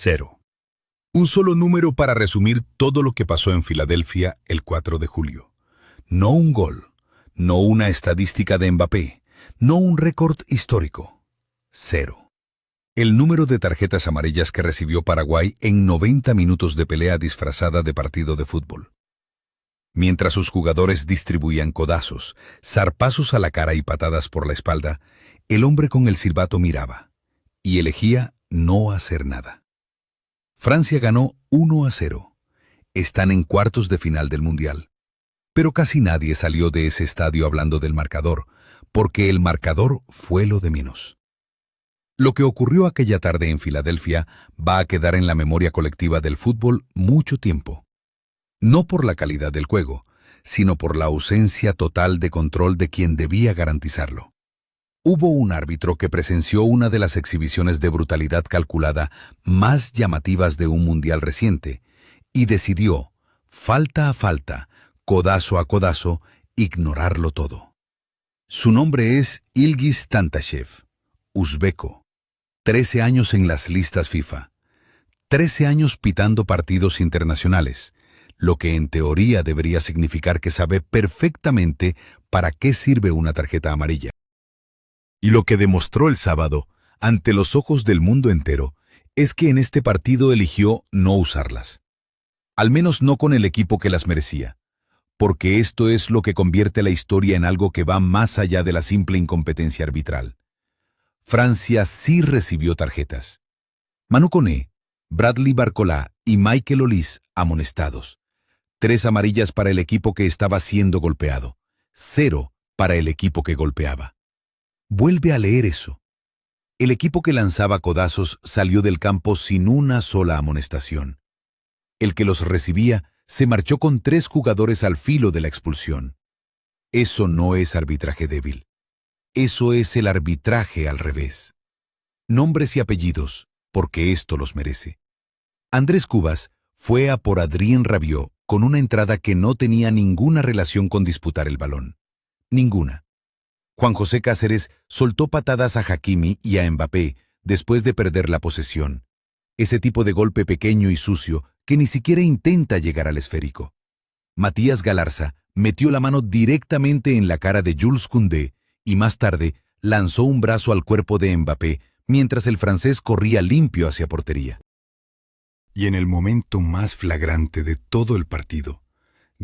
0. Un solo número para resumir todo lo que pasó en Filadelfia el 4 de julio. No un gol, no una estadística de Mbappé, no un récord histórico. 0. El número de tarjetas amarillas que recibió Paraguay en 90 minutos de pelea disfrazada de partido de fútbol. Mientras sus jugadores distribuían codazos, zarpazos a la cara y patadas por la espalda, el hombre con el silbato miraba y elegía no hacer nada. Francia ganó 1-0. Están en cuartos de final del Mundial. Pero casi nadie salió de ese estadio hablando del marcador, porque el marcador fue lo de menos. Lo que ocurrió aquella tarde en Filadelfia va a quedar en la memoria colectiva del fútbol mucho tiempo. No por la calidad del juego, sino por la ausencia total de control de quien debía garantizarlo. Hubo un árbitro que presenció una de las exhibiciones de brutalidad calculada más llamativas de un mundial reciente y decidió, falta a falta, codazo a codazo, ignorarlo todo. Su nombre es Ilgiz Tantashev, uzbeco. 13 años en las listas FIFA. 13 años pitando partidos internacionales, lo que en teoría debería significar que sabe perfectamente para qué sirve una tarjeta amarilla. Y lo que demostró el sábado, ante los ojos del mundo entero, es que en este partido eligió no usarlas. Al menos no con el equipo que las merecía, porque esto es lo que convierte la historia en algo que va más allá de la simple incompetencia arbitral. Francia sí recibió tarjetas. Manu Koné, Bradley Barcola y Michael Olise amonestados. 3 amarillas para el equipo que estaba siendo golpeado. 0 para el equipo que golpeaba. Vuelve a leer eso. El equipo que lanzaba codazos salió del campo sin una sola amonestación. El que los recibía se marchó con 3 jugadores al filo de la expulsión. Eso no es arbitraje débil. Eso es el arbitraje al revés. Nombres y apellidos, porque esto los merece. Andrés Cubas fue a por Adrien Rabiot con una entrada que no tenía ninguna relación con disputar el balón. Ninguna. Juan José Cáceres soltó patadas a Hakimi y a Mbappé después de perder la posesión. Ese tipo de golpe pequeño y sucio que ni siquiera intenta llegar al esférico. Matías Galarza metió la mano directamente en la cara de Jules Koundé y más tarde lanzó un brazo al cuerpo de Mbappé mientras el francés corría limpio hacia portería. Y en el momento más flagrante de todo el partido,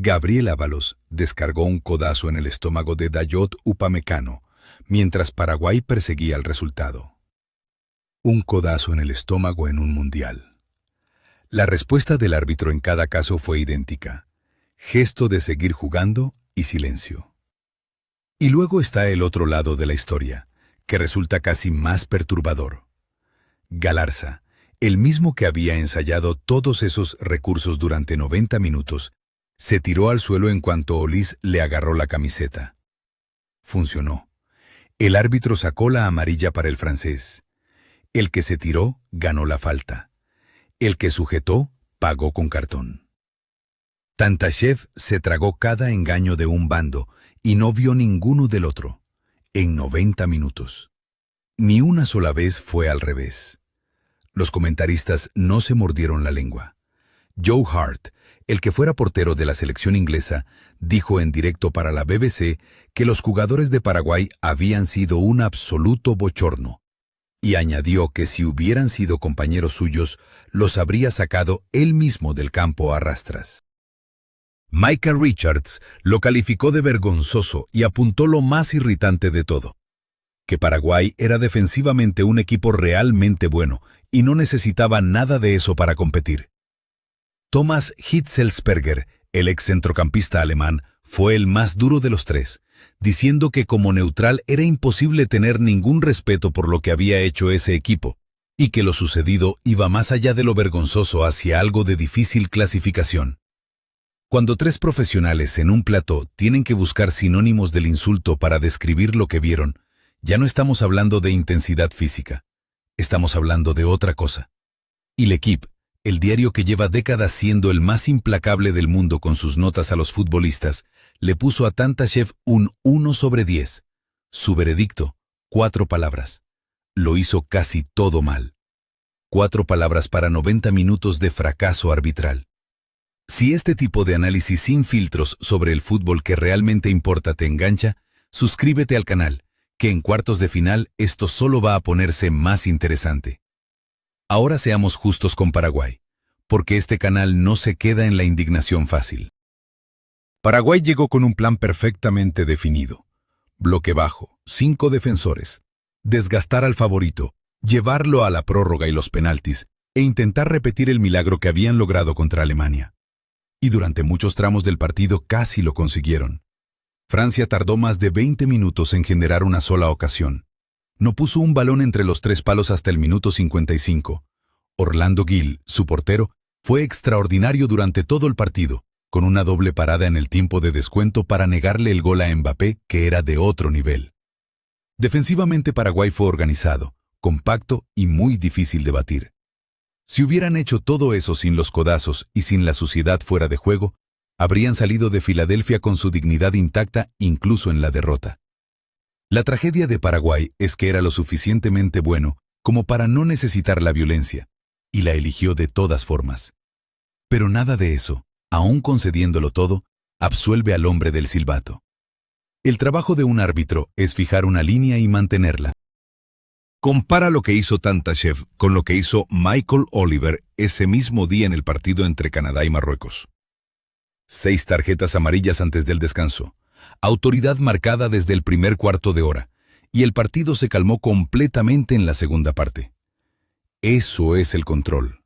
Gabriel Ábalos descargó un codazo en el estómago de Dayot Upamecano, mientras Paraguay perseguía el resultado. Un codazo en el estómago en un mundial. La respuesta del árbitro en cada caso fue idéntica. Gesto de seguir jugando y silencio. Y luego está el otro lado de la historia, que resulta casi más perturbador. Galarza, el mismo que había ensayado todos esos recursos durante 90 minutos, se tiró al suelo en cuanto Olise le agarró la camiseta. Funcionó. El árbitro sacó la amarilla para el francés. El que se tiró ganó la falta. El que sujetó pagó con cartón. Tantashev se tragó cada engaño de un bando y no vio ninguno del otro, en 90 minutos. Ni una sola vez fue al revés. Los comentaristas no se mordieron la lengua. Joe Hart, el que fuera portero de la selección inglesa, dijo en directo para la BBC que los jugadores de Paraguay habían sido un absoluto bochorno, y añadió que si hubieran sido compañeros suyos, los habría sacado él mismo del campo a rastras. Micah Richards lo calificó de vergonzoso y apuntó lo más irritante de todo, que Paraguay era defensivamente un equipo realmente bueno y no necesitaba nada de eso para competir. Thomas Hitzelsperger, el ex centrocampista alemán, fue el más duro de los tres, diciendo que como neutral era imposible tener ningún respeto por lo que había hecho ese equipo, y que lo sucedido iba más allá de lo vergonzoso hacia algo de difícil clasificación. Cuando 3 profesionales en un plató tienen que buscar sinónimos del insulto para describir lo que vieron, ya no estamos hablando de intensidad física, estamos hablando de otra cosa. Y L'Équipe, el diario que lleva décadas siendo el más implacable del mundo con sus notas a los futbolistas, le puso a Tantashev un 1/10. Su veredicto, 4 palabras. Lo hizo casi todo mal. 4 palabras para 90 minutos de fracaso arbitral. Si este tipo de análisis sin filtros sobre el fútbol que realmente importa te engancha, suscríbete al canal, que en cuartos de final esto solo va a ponerse más interesante. Ahora seamos justos con Paraguay, porque este canal no se queda en la indignación fácil. Paraguay llegó con un plan perfectamente definido. Bloque bajo, 5 defensores. Desgastar al favorito, llevarlo a la prórroga y los penaltis, e intentar repetir el milagro que habían logrado contra Alemania. Y durante muchos tramos del partido casi lo consiguieron. Francia tardó más de 20 minutos en generar una sola ocasión. No puso un balón entre los 3 palos hasta el minuto 55. Orlando Gil, su portero, fue extraordinario durante todo el partido, con una doble parada en el tiempo de descuento para negarle el gol a Mbappé, que era de otro nivel. Defensivamente Paraguay fue organizado, compacto y muy difícil de batir. Si hubieran hecho todo eso sin los codazos y sin la suciedad fuera de juego, habrían salido de Filadelfia con su dignidad intacta incluso en la derrota. La tragedia de Paraguay es que era lo suficientemente bueno como para no necesitar la violencia, y la eligió de todas formas. Pero nada de eso, aún concediéndolo todo, absuelve al hombre del silbato. El trabajo de un árbitro es fijar una línea y mantenerla. Compara lo que hizo Tantachev con lo que hizo Michael Oliver ese mismo día en el partido entre Canadá y Marruecos. 6 tarjetas amarillas antes del descanso, autoridad marcada desde el primer cuarto de hora, y el partido se calmó completamente en la segunda parte. Eso es el control.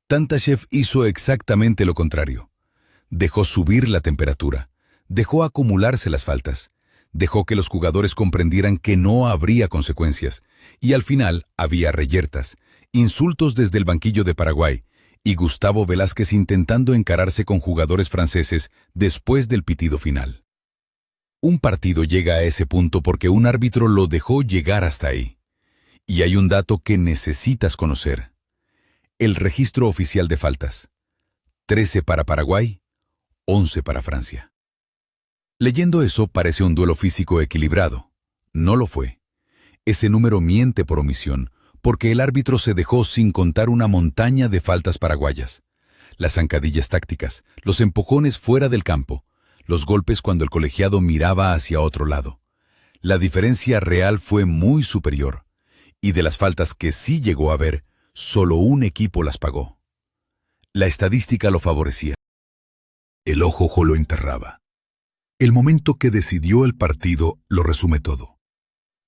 Tantachev hizo exactamente lo contrario. Dejó subir la temperatura, dejó acumularse las faltas, dejó que los jugadores comprendieran que no habría consecuencias, y al final había reyertas, insultos desde el banquillo de Paraguay, y Gustavo Velázquez intentando encararse con jugadores franceses después del pitido final. Un partido llega a ese punto porque un árbitro lo dejó llegar hasta ahí. Y hay un dato que necesitas conocer. El registro oficial de faltas. 13 para Paraguay, 11 para Francia. Leyendo eso parece un duelo físico equilibrado. No lo fue. Ese número miente por omisión, porque el árbitro se dejó sin contar una montaña de faltas paraguayas. Las zancadillas tácticas, los empujones fuera del campo, los golpes cuando el colegiado miraba hacia otro lado. La diferencia real fue muy superior, y de las faltas que sí llegó a ver, solo un equipo las pagó. La estadística lo favorecía. El ojo lo enterraba. El momento que decidió el partido lo resume todo.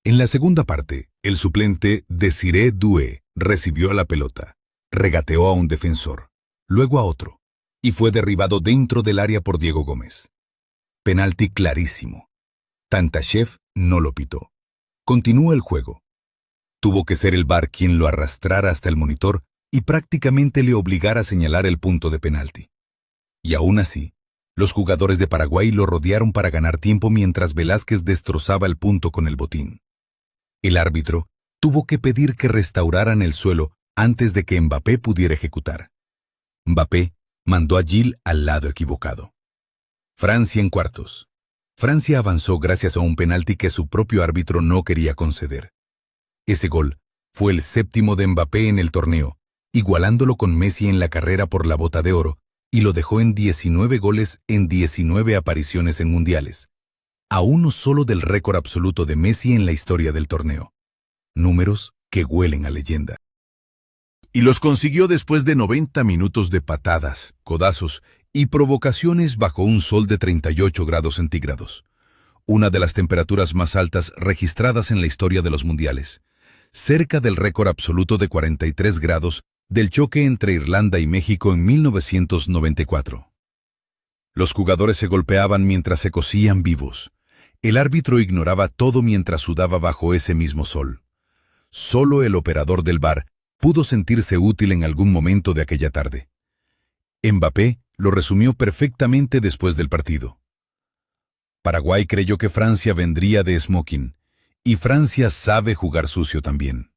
En la segunda parte, el suplente Desiré Doué recibió la pelota, regateó a un defensor, luego a otro, y fue derribado dentro del área por Diego Gómez. Penalti clarísimo. Tantachev no lo pitó. Continuó el juego. Tuvo que ser el VAR quien lo arrastrara hasta el monitor y prácticamente le obligara a señalar el punto de penalti. Y aún así, los jugadores de Paraguay lo rodearon para ganar tiempo mientras Velázquez destrozaba el punto con el botín. El árbitro tuvo que pedir que restauraran el suelo antes de que Mbappé pudiera ejecutar. Mbappé mandó a Gil al lado equivocado. Francia en cuartos. Francia avanzó gracias a un penalti que su propio árbitro no quería conceder. Ese gol fue el 7º de Mbappé en el torneo, igualándolo con Messi en la carrera por la Bota de Oro, y lo dejó en 19 goles en 19 apariciones en mundiales, a uno solo del récord absoluto de Messi en la historia del torneo. Números que huelen a leyenda. Y los consiguió después de 90 minutos de patadas, codazos y provocaciones bajo un sol de 38 grados centígrados, una de las temperaturas más altas registradas en la historia de los mundiales, cerca del récord absoluto de 43 grados del choque entre Irlanda y México en 1994. Los jugadores se golpeaban mientras se cocían vivos. El árbitro ignoraba todo mientras sudaba bajo ese mismo sol. Solo el operador del VAR pudo sentirse útil en algún momento de aquella tarde. Mbappé lo resumió perfectamente después del partido. Paraguay creyó que Francia vendría de smoking, y Francia sabe jugar sucio también.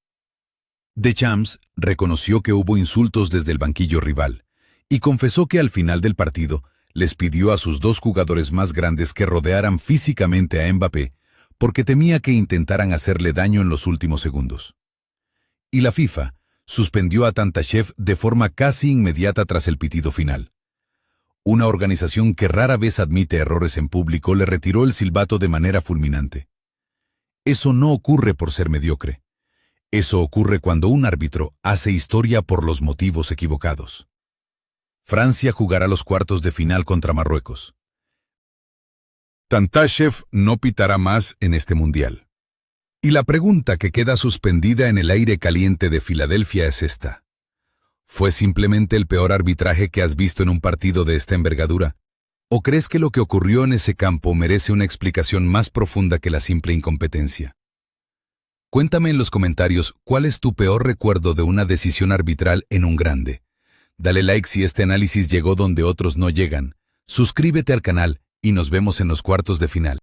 Deschamps reconoció que hubo insultos desde el banquillo rival y confesó que al final del partido les pidió a sus 2 jugadores más grandes que rodearan físicamente a Mbappé porque temía que intentaran hacerle daño en los últimos segundos. Y la FIFA suspendió a Tantashev de forma casi inmediata tras el pitido final. Una organización que rara vez admite errores en público le retiró el silbato de manera fulminante. Eso no ocurre por ser mediocre. Eso ocurre cuando un árbitro hace historia por los motivos equivocados. Francia jugará los cuartos de final contra Marruecos. Tantashev no pitará más en este mundial. Y la pregunta que queda suspendida en el aire caliente de Filadelfia es esta. ¿Fue simplemente el peor arbitraje que has visto en un partido de esta envergadura? ¿O crees que lo que ocurrió en ese campo merece una explicación más profunda que la simple incompetencia? Cuéntame en los comentarios cuál es tu peor recuerdo de una decisión arbitral en un grande. Dale like si este análisis llegó donde otros no llegan. Suscríbete al canal y nos vemos en los cuartos de final.